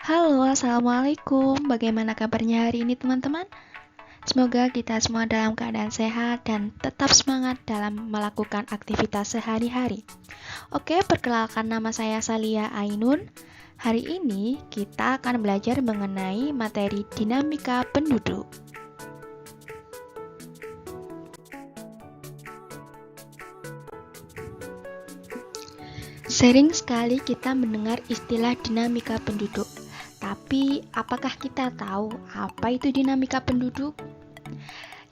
Halo, Assalamualaikum. Bagaimana kabarnya hari ini teman-teman? Semoga kita semua dalam keadaan sehat dan tetap semangat dalam melakukan aktivitas sehari-hari. Oke, perkenalkan nama saya Salia Ainun. Hari ini kita akan belajar mengenai materi dinamika penduduk. Sering sekali kita mendengar istilah dinamika penduduk. Tapi, apakah kita tahu apa itu dinamika penduduk?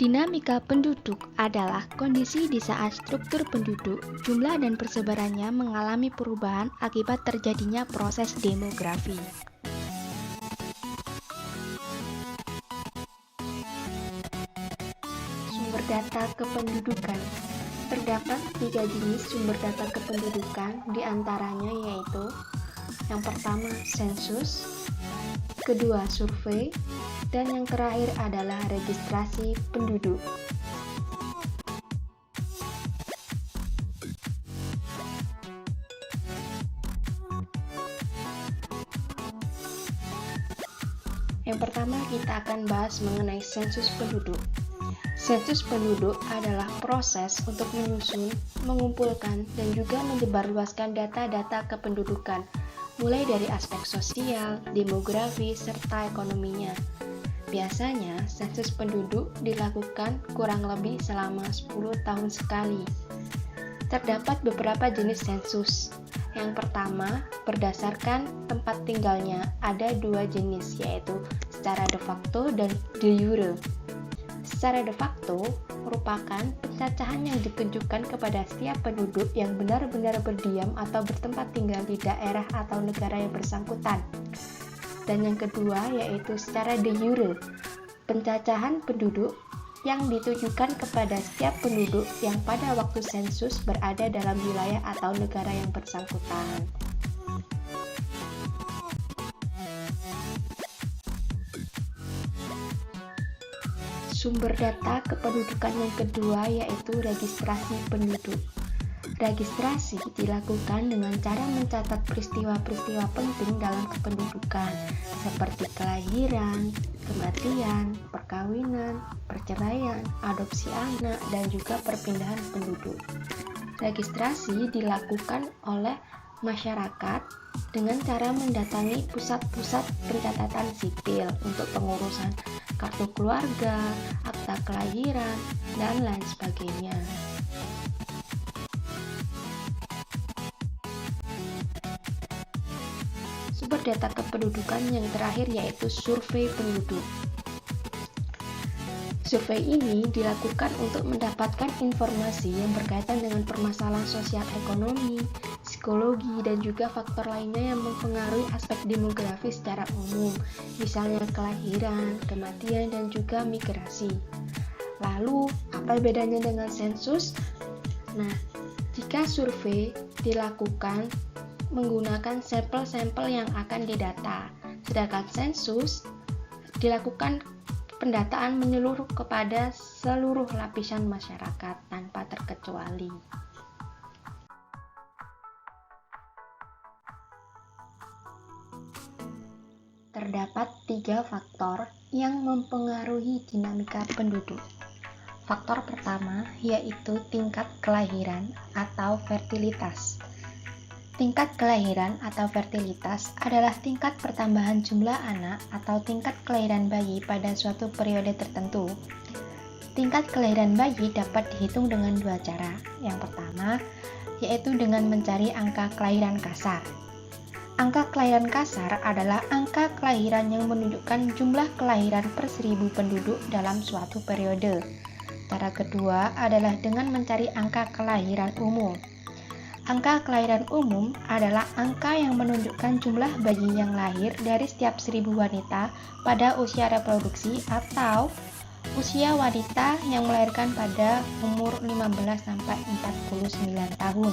Dinamika penduduk adalah kondisi di saat struktur penduduk, jumlah dan persebarannya mengalami perubahan akibat terjadinya proses demografi. Sumber data kependudukan. Terdapat 3 jenis sumber data kependudukan, diantaranya yaitu yang pertama sensus, kedua survei, dan yang terakhir adalah registrasi penduduk. Yang pertama kita akan bahas mengenai sensus penduduk. Sensus penduduk adalah proses untuk menyusun, mengumpulkan, dan juga menyebarluaskan data-data kependudukan, mulai dari aspek sosial, demografi, serta ekonominya. Biasanya, sensus penduduk dilakukan kurang lebih selama 10 tahun sekali. Terdapat beberapa jenis sensus. Yang pertama, berdasarkan tempat tinggalnya, ada 2 jenis, yaitu secara de facto dan de jure. Secara de facto merupakan pencacahan yang ditujukan kepada setiap penduduk yang benar-benar berdiam atau bertempat tinggal di daerah atau negara yang bersangkutan. Dan yang kedua yaitu secara de jure, pencacahan penduduk yang ditujukan kepada setiap penduduk yang pada waktu sensus berada dalam wilayah atau negara yang bersangkutan. Sumber data kependudukan yang kedua yaitu registrasi penduduk. Registrasi dilakukan dengan cara mencatat peristiwa-peristiwa penting dalam kependudukan seperti kelahiran, kematian, perkawinan, perceraian, adopsi anak, dan juga perpindahan penduduk. Registrasi dilakukan oleh masyarakat dengan cara mendatangi pusat-pusat pencatatan sipil untuk pengurusan kartu keluarga, akta kelahiran, dan lain sebagainya. Sumber data kependudukan yang terakhir yaitu survei penduduk. Survei ini dilakukan untuk mendapatkan informasi yang berkaitan dengan permasalahan sosial ekonomi, psikologi, dan juga faktor lainnya yang mempengaruhi aspek demografi secara umum, misalnya kelahiran, kematian, dan juga migrasi. Lalu, apa bedanya dengan sensus? Nah, jika survei dilakukan menggunakan sampel-sampel yang akan didata, sedangkan sensus dilakukan pendataan menyeluruh kepada seluruh lapisan masyarakat tanpa terkecuali. Terdapat 3 faktor yang mempengaruhi dinamika penduduk. Faktor pertama yaitu tingkat kelahiran atau fertilitas. Tingkat kelahiran atau fertilitas adalah tingkat pertambahan jumlah anak atau tingkat kelahiran bayi pada suatu periode tertentu. Tingkat kelahiran bayi dapat dihitung dengan 2 cara. Yang pertama, yaitu dengan mencari angka kelahiran kasar. Angka kelahiran kasar adalah angka kelahiran yang menunjukkan jumlah kelahiran per 1000 penduduk dalam suatu periode. Cara kedua adalah dengan mencari angka kelahiran umum. Angka kelahiran umum adalah angka yang menunjukkan jumlah bayi yang lahir dari setiap 1000 wanita pada usia reproduksi atau usia wanita yang melahirkan pada umur 15-49 tahun.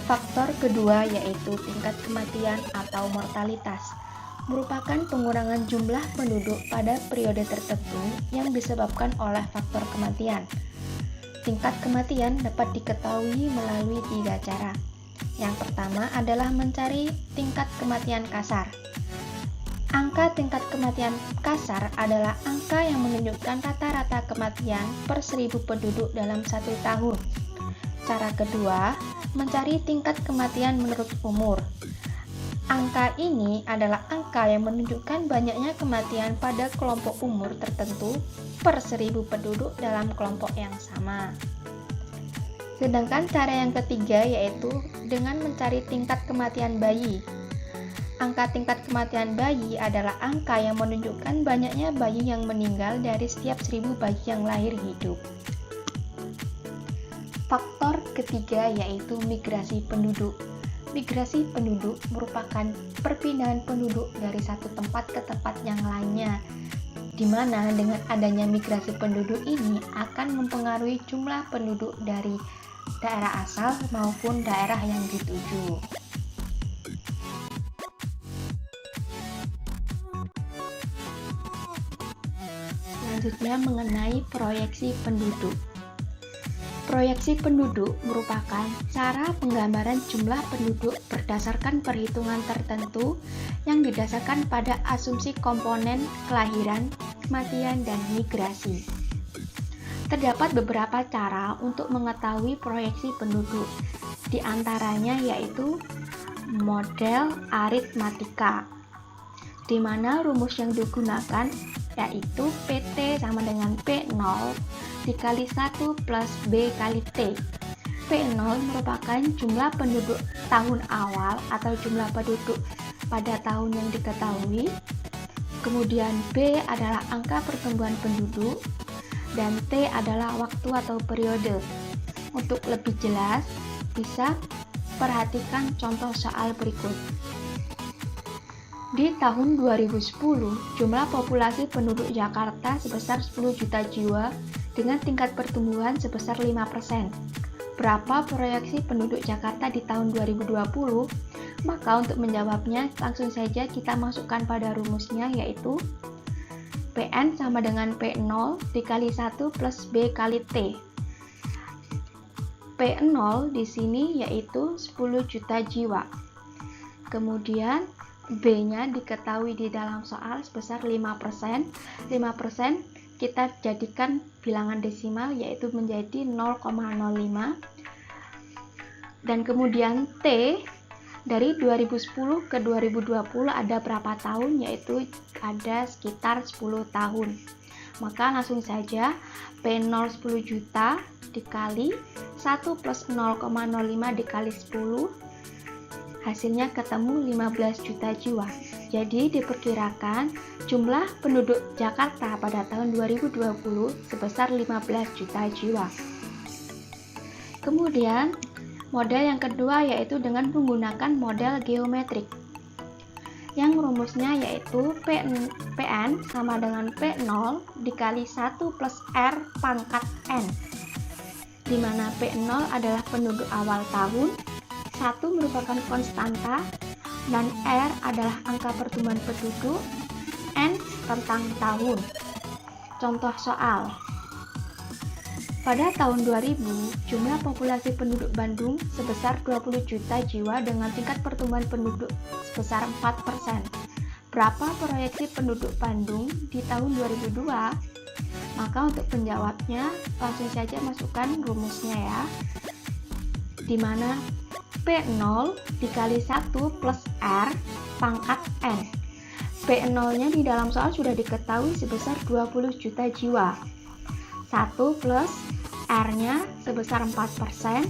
Faktor kedua yaitu tingkat kematian atau mortalitas, merupakan pengurangan jumlah penduduk pada periode tertentu yang disebabkan oleh faktor kematian. Tingkat kematian dapat diketahui melalui 3 cara. Yang pertama adalah mencari tingkat kematian kasar. Angka tingkat kematian kasar adalah angka yang menunjukkan rata-rata kematian per 1000 penduduk dalam 1 tahun. Cara kedua, mencari tingkat kematian menurut umur. Angka ini adalah angka yang menunjukkan banyaknya kematian pada kelompok umur tertentu per 1000 penduduk dalam kelompok yang sama. Sedangkan cara yang ketiga yaitu dengan mencari tingkat kematian bayi. Angka tingkat kematian bayi adalah angka yang menunjukkan banyaknya bayi yang meninggal dari setiap 1000 bayi yang lahir hidup. Faktor ketiga yaitu migrasi penduduk. Migrasi penduduk merupakan perpindahan penduduk dari satu tempat ke tempat yang lainnya, di mana dengan adanya migrasi penduduk ini akan mempengaruhi jumlah penduduk dari daerah asal maupun daerah yang dituju. Selanjutnya mengenai proyeksi penduduk. Proyeksi penduduk merupakan cara penggambaran jumlah penduduk berdasarkan perhitungan tertentu yang didasarkan pada asumsi komponen kelahiran, kematian, dan migrasi. Terdapat beberapa cara untuk mengetahui proyeksi penduduk, di antaranya yaitu model aritmatika, di mana rumus yang digunakan yaitu PT sama dengan P0 dikali 1 plus B kali T. P0 merupakan jumlah penduduk tahun awal atau jumlah penduduk pada tahun yang diketahui. Kemudian B adalah angka pertumbuhan penduduk dan T adalah waktu atau periode. Untuk lebih jelas, bisa perhatikan contoh soal berikut. Di tahun 2010, jumlah populasi penduduk Jakarta sebesar 10 juta jiwa dengan tingkat pertumbuhan sebesar 5%. Berapa proyeksi penduduk Jakarta di tahun 2020? Maka untuk menjawabnya, langsung saja kita masukkan pada rumusnya yaitu PN sama dengan P0 dikali 1 plus B kali T. P0 di sini yaitu 10 juta jiwa. Kemudian B-nya diketahui di dalam soal sebesar 5%. 5% kita jadikan bilangan desimal yaitu menjadi 0,05. Dan kemudian T dari 2010 ke 2020 ada berapa tahun? Yaitu ada sekitar 10 tahun. Maka langsung saja P0 10 juta dikali 1 plus 0,05 dikali 10, hasilnya ketemu 15 juta jiwa. Jadi diperkirakan jumlah penduduk Jakarta pada tahun 2020 sebesar 15 juta jiwa. Kemudian model yang kedua yaitu dengan menggunakan model geometrik, yang rumusnya yaitu PN sama dengan P0 dikali 1 plus R pangkat N, di mana P0 adalah penduduk awal tahun, 1 merupakan konstanta, dan R adalah angka pertumbuhan penduduk, N rentang tahun. Contoh soal. Pada tahun 2000, jumlah populasi penduduk Bandung sebesar 20 juta jiwa dengan tingkat pertumbuhan penduduk sebesar 4%. Berapa proyeksi penduduk Bandung di tahun 2002? Maka untuk penjawabnya, langsung saja masukkan rumusnya ya, di mana P0 dikali 1 plus R pangkat N. P0-nya di dalam soal sudah diketahui sebesar 20 juta jiwa. 1 plus R-nya sebesar 4%.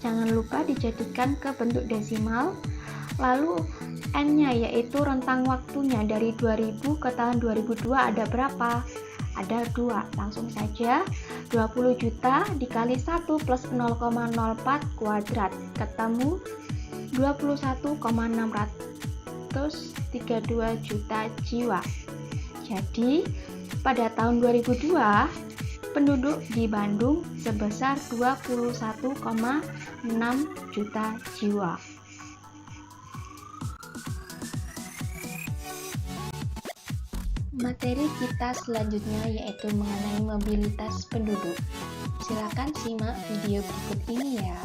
Jangan lupa dijadikan ke bentuk desimal. Lalu N-nya yaitu rentang waktunya dari 2000 ke tahun 2002 ada berapa? Ada 2. Langsung saja 20 juta dikali 1 plus 0,04 kuadrat ketemu 21,632 juta jiwa. Jadi pada tahun 2002 penduduk di Bandung sebesar 21,6 juta jiwa. Materi kita selanjutnya yaitu mengenai mobilitas penduduk. Silakan simak video berikut ini ya.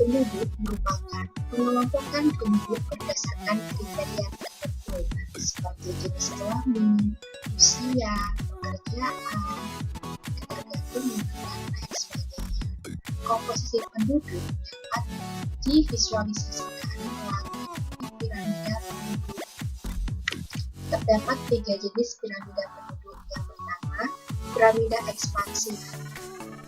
penduduk merupakan pengelompokan penduduk berdasarkan kriteria tertentu seperti jenis kelamin, usia, pekerjaan, ketergantungan, dan lain sebagainya. Komposisi penduduk dapat divisualisasikan melalui piramida penduduk. Terdapat 3 jenis piramida penduduk. Yang pertama, piramida ekspansif.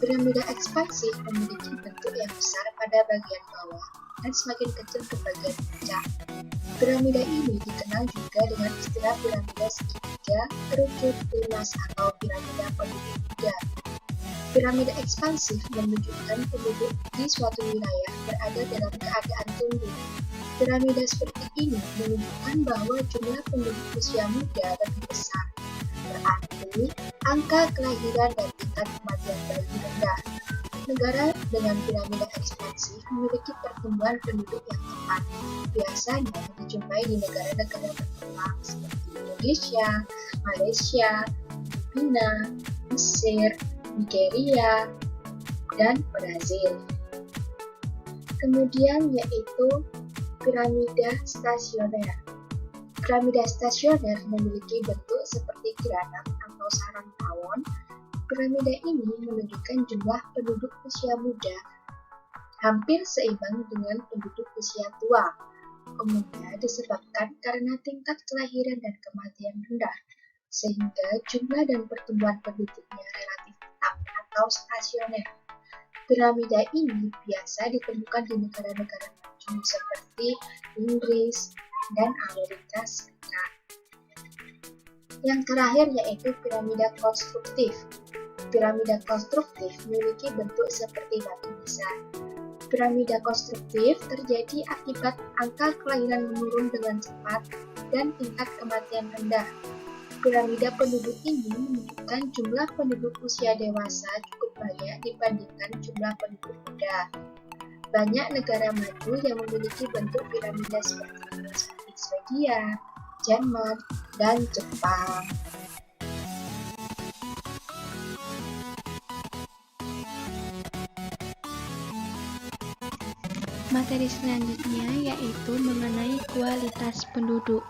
Piramida ekspansif memiliki bentuk yang besar pada bagian bawah dan semakin kecil ke bagian puncak. Piramida ini dikenal juga dengan istilah piramida segitiga terucut limas atau piramida penduduk muda. Piramida ekspansif menunjukkan penduduk di suatu wilayah berada dalam keadaan tumbuh. Piramida seperti ini menunjukkan bahwa jumlah penduduk usia muda lebih besar. Berarti, angka kelahiran dan tingkat kematian bayi rendah. Negara dengan piramida ekspansif memiliki pertumbuhan penduduk yang cepat. Biasanya dijumpai di negara-negara berkembang seperti Indonesia, Malaysia, Filipina, Mesir, Nigeria, dan Brazil. Kemudian yaitu piramida stasioner. Piramida stasioner memiliki bentuk seperti granat atau sarang tawon. Piramida ini menunjukkan jumlah penduduk usia muda hampir seimbang dengan penduduk usia tua. Umumnya disebabkan karena tingkat kelahiran dan kematian rendah, sehingga jumlah dan pertumbuhan penduduknya relatif tetap atau stasioner. Piramida ini biasa ditemukan di negara-negara maju seperti Inggris dan Amerika Serikat. Yang terakhir yaitu piramida konstruktif. Piramida konstruktif memiliki bentuk seperti batu nisan. Piramida konstruktif terjadi akibat angka kelahiran menurun dengan cepat dan tingkat kematian rendah. Piramida penduduk ini menunjukkan jumlah penduduk usia dewasa cukup banyak dibandingkan jumlah penduduk muda. Banyak negara maju yang memiliki bentuk piramida seperti Swedia, Jerman, dan Jepang. Materi selanjutnya yaitu mengenai kualitas penduduk.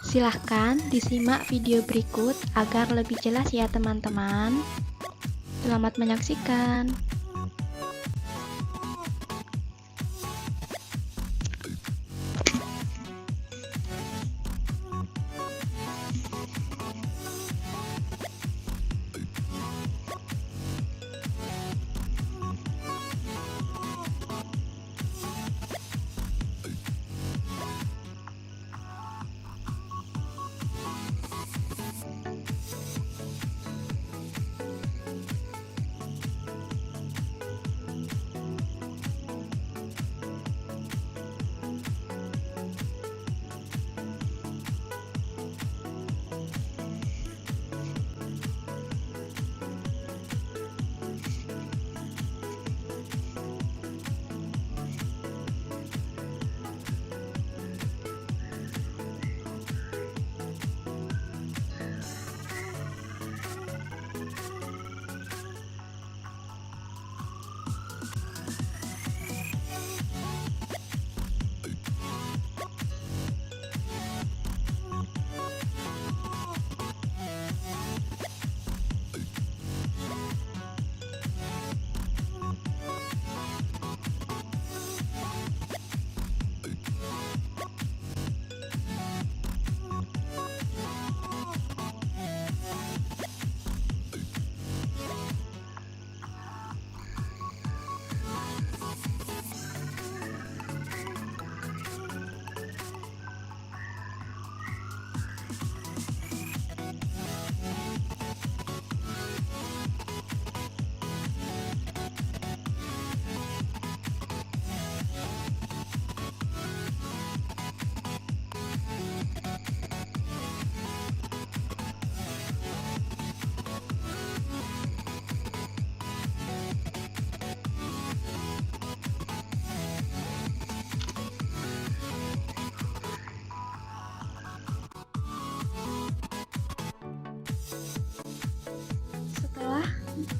Silahkan disimak video berikut agar lebih jelas ya teman-teman. Selamat menyaksikan.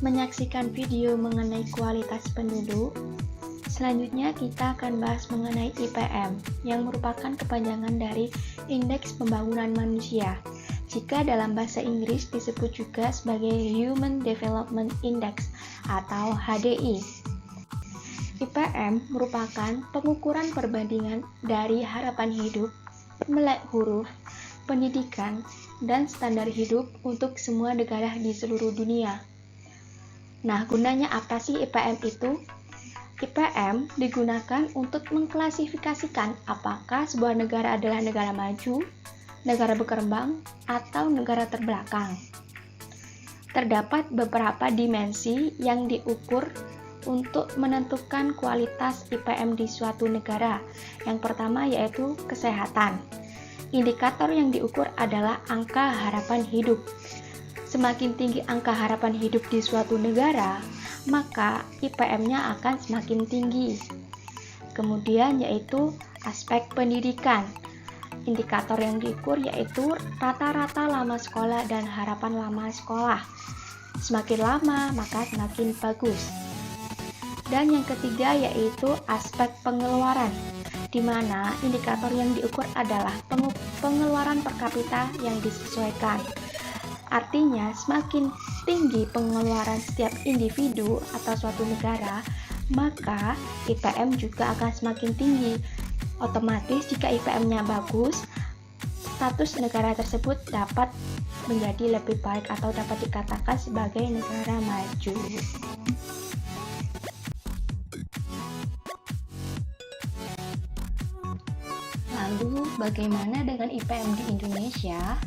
Menyaksikan video mengenai kualitas penduduk, Selanjutnya kita akan bahas mengenai IPM, yang merupakan kepanjangan dari Indeks Pembangunan Manusia. Jika dalam bahasa Inggris disebut juga sebagai Human Development Index atau HDI. IPM merupakan pengukuran perbandingan dari harapan hidup, melek huruf, pendidikan, dan standar hidup untuk semua negara di seluruh dunia. Nah, gunanya apa sih IPM itu? IPM digunakan untuk mengklasifikasikan apakah sebuah negara adalah negara maju, negara berkembang, atau negara terbelakang. Terdapat beberapa dimensi yang diukur untuk menentukan kualitas IPM di suatu negara. Yang pertama yaitu kesehatan. Indikator yang diukur adalah angka harapan hidup. Semakin tinggi angka harapan hidup di suatu negara, maka IPM-nya akan semakin tinggi. Kemudian yaitu aspek pendidikan. Indikator yang diukur yaitu rata-rata lama sekolah dan harapan lama sekolah. Semakin lama, maka semakin bagus. Dan yang ketiga yaitu aspek pengeluaran, di mana indikator yang diukur adalah pengeluaran per kapita yang disesuaikan. Artinya, semakin tinggi pengeluaran setiap individu atau suatu negara, maka IPM juga akan semakin tinggi. Otomatis jika IPM-nya bagus, status negara tersebut dapat menjadi lebih baik atau dapat dikatakan sebagai negara maju. Lalu, bagaimana dengan IPM di Indonesia?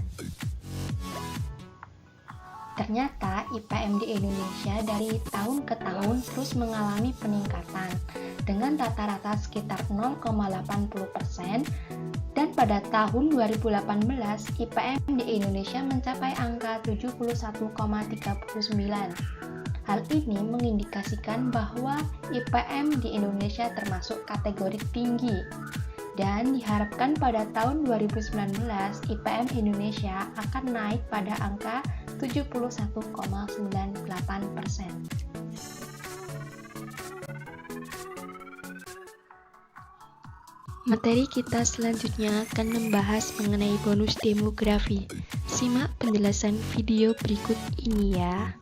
Ternyata IPM di Indonesia dari tahun ke tahun terus mengalami peningkatan dengan rata-rata sekitar 0,80%, dan pada tahun 2018 IPM di Indonesia mencapai angka 71,39. Hal ini mengindikasikan bahwa IPM di Indonesia termasuk kategori tinggi. Dan diharapkan pada tahun 2019 IPM Indonesia akan naik pada angka 71,98%. Materi kita selanjutnya akan membahas mengenai bonus demografi. Simak penjelasan video berikut ini ya.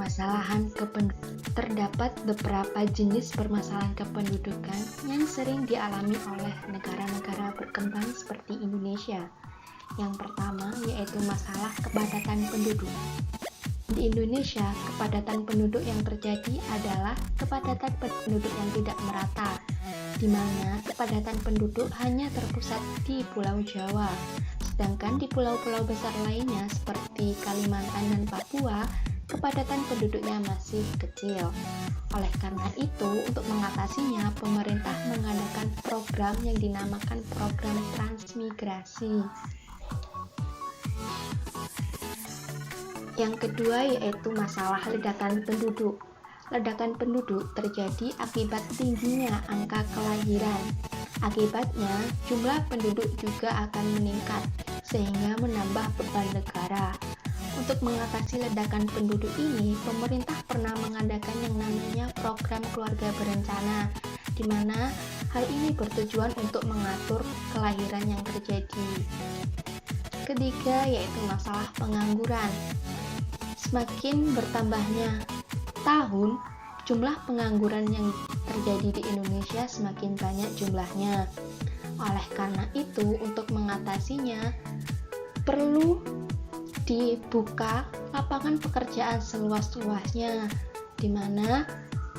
permasalahan kependudukan. Terdapat beberapa jenis permasalahan kependudukan yang sering dialami oleh negara-negara berkembang seperti Indonesia. Yang pertama yaitu masalah kepadatan penduduk. Di Indonesia, kepadatan penduduk yang terjadi adalah kepadatan penduduk yang tidak merata, di mana kepadatan penduduk hanya terpusat di Pulau Jawa, sedangkan di pulau-pulau besar lainnya seperti Kalimantan dan Papua, kepadatan penduduknya masih kecil. Oleh karena itu, untuk mengatasinya, pemerintah mengadakan program yang dinamakan program transmigrasi. Yang kedua yaitu masalah ledakan penduduk. Ledakan penduduk terjadi akibat tingginya angka kelahiran. Akibatnya, jumlah penduduk juga akan meningkat, sehingga menambah beban negara. Untuk mengatasi ledakan penduduk ini, pemerintah pernah mengadakan yang namanya program keluarga berencana, di mana hal ini bertujuan untuk mengatur kelahiran yang terjadi. Ketiga yaitu masalah pengangguran. Semakin bertambahnya tahun, jumlah pengangguran yang terjadi di Indonesia semakin banyak jumlahnya. Oleh karena itu, untuk mengatasinya, perlu dibuka lapangan pekerjaan seluas-luasnya, di mana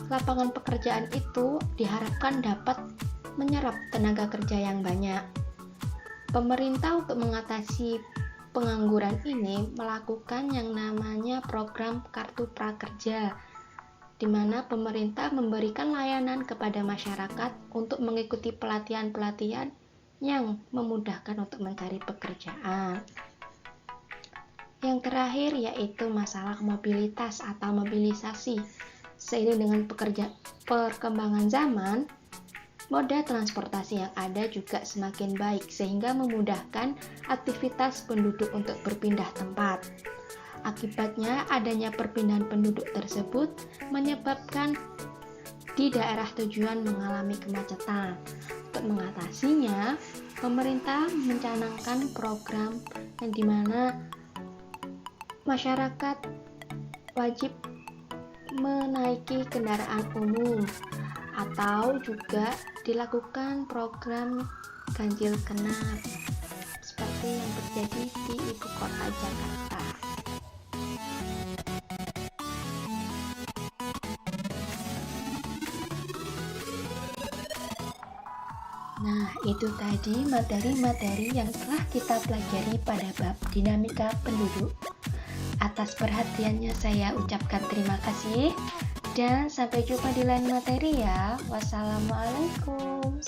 lapangan pekerjaan itu diharapkan dapat menyerap tenaga kerja yang banyak. Pemerintah untuk mengatasi pengangguran ini melakukan yang namanya program Kartu Prakerja, di mana pemerintah memberikan layanan kepada masyarakat untuk mengikuti pelatihan-pelatihan yang memudahkan untuk mencari pekerjaan. Yang terakhir yaitu masalah mobilitas atau mobilisasi. Seiring dengan perkembangan zaman, moda transportasi yang ada juga semakin baik sehingga memudahkan aktivitas penduduk untuk berpindah tempat. Akibatnya, adanya perpindahan penduduk tersebut menyebabkan di daerah tujuan mengalami kemacetan. Untuk mengatasinya, pemerintah mencanangkan program yang dimana masyarakat wajib menaiki kendaraan umum, atau juga dilakukan program ganjil genap seperti yang terjadi di ibu kota Jakarta. Nah, itu tadi materi-materi yang telah kita pelajari pada bab dinamika penduduk. Atas perhatiannya saya ucapkan terima kasih. Dan sampai jumpa di lain materi ya. Wassalamualaikum.